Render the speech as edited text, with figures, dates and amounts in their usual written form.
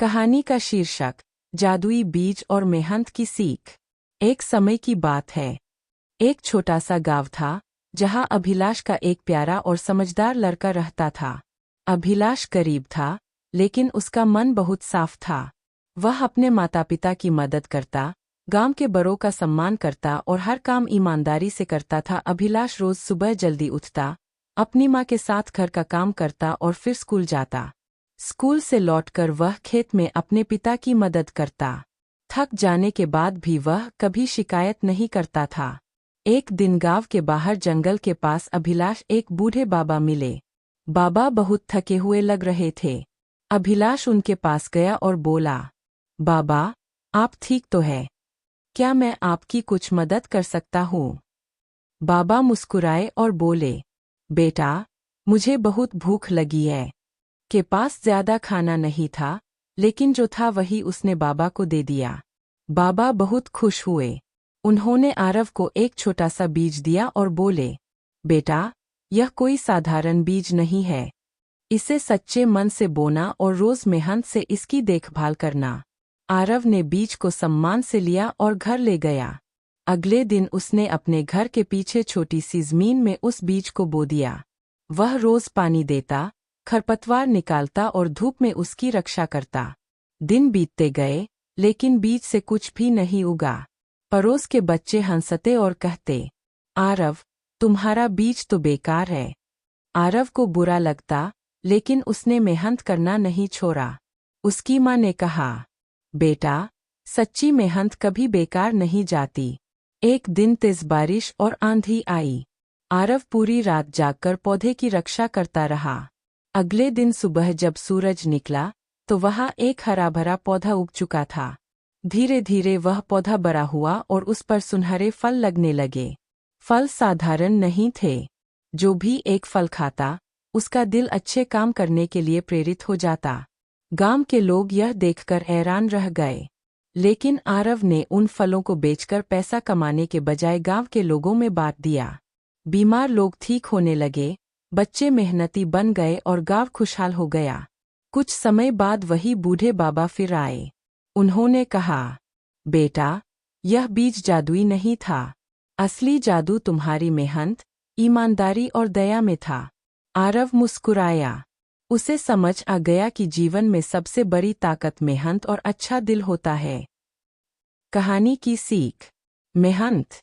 कहानी का शीर्षक जादुई बीज और मेहनत की सीख। एक समय की बात है। एक छोटा सा गांव था जहां अभिलाष का एक प्यारा और समझदार लड़का रहता था। अभिलाष गरीब था, लेकिन उसका मन बहुत साफ था। वह अपने माता पिता की मदद करता, गांव के बड़ों का सम्मान करता और हर काम ईमानदारी से करता था। अभिलाष रोज सुबह जल्दी उठता, अपनी माँ के साथ घर का काम करता और फिर स्कूल जाता। स्कूल से लौटकर वह खेत में अपने पिता की मदद करता। थक जाने के बाद भी वह कभी शिकायत नहीं करता था। एक दिन गांव के बाहर जंगल के पास अभिलाष एक बूढ़े बाबा मिले। बाबा बहुत थके हुए लग रहे थे। अभिलाष उनके पास गया और बोला, बाबा, आप ठीक तो है? क्या मैं आपकी कुछ मदद कर सकता हूँ? बाबा मुस्कुराए और बोले, बेटा, मुझे बहुत भूख लगी है। के पास ज्यादा खाना नहीं था, लेकिन जो था वही उसने बाबा को दे दिया। बाबा बहुत खुश हुए। उन्होंने आरव को एक छोटा सा बीज दिया और बोले, बेटा, यह कोई साधारण बीज नहीं है। इसे सच्चे मन से बोना और रोज मेहनत से इसकी देखभाल करना। आरव ने बीज को सम्मान से लिया और घर ले गया। अगले दिन उसने अपने घर के पीछे छोटी सी जमीन में उस बीज को बो दिया। वह रोज पानी देता, खरपतवार निकालता और धूप में उसकी रक्षा करता। दिन बीतते गए, लेकिन बीज से कुछ भी नहीं उगा। पड़ोस के बच्चे हंसते और कहते, आरव, तुम्हारा बीज तो बेकार है। आरव को बुरा लगता, लेकिन उसने मेहनत करना नहीं छोड़ा। उसकी माँ ने कहा, बेटा, सच्ची मेहनत कभी बेकार नहीं जाती। एक दिन तेज बारिश और आंधी आई। आरव पूरी रात जागकर पौधे की रक्षा करता रहा। अगले दिन सुबह जब सूरज निकला, तो वहां एक हरा भरा पौधा उग चुका था। धीरे धीरे वह पौधा बड़ा हुआ और उस पर सुनहरे फल लगने लगे। फल साधारण नहीं थे। जो भी एक फल खाता, उसका दिल अच्छे काम करने के लिए प्रेरित हो जाता। गांव के लोग यह देखकर हैरान रह गए। लेकिन आरव ने उन फलों को बेचकर पैसा कमाने के बजाय गांव के लोगों में बांट दिया। बीमार लोग ठीक होने लगे, बच्चे मेहनती बन गए और गांव खुशहाल हो गया। कुछ समय बाद वही बूढ़े बाबा फिर आए। उन्होंने कहा, बेटा, यह बीज जादुई नहीं था। असली जादू तुम्हारी मेहनत, ईमानदारी और दया में था। आरव मुस्कुराया। उसे समझ आ गया कि जीवन में सबसे बड़ी ताकत मेहनत और अच्छा दिल होता है। कहानी की सीख। मेहनत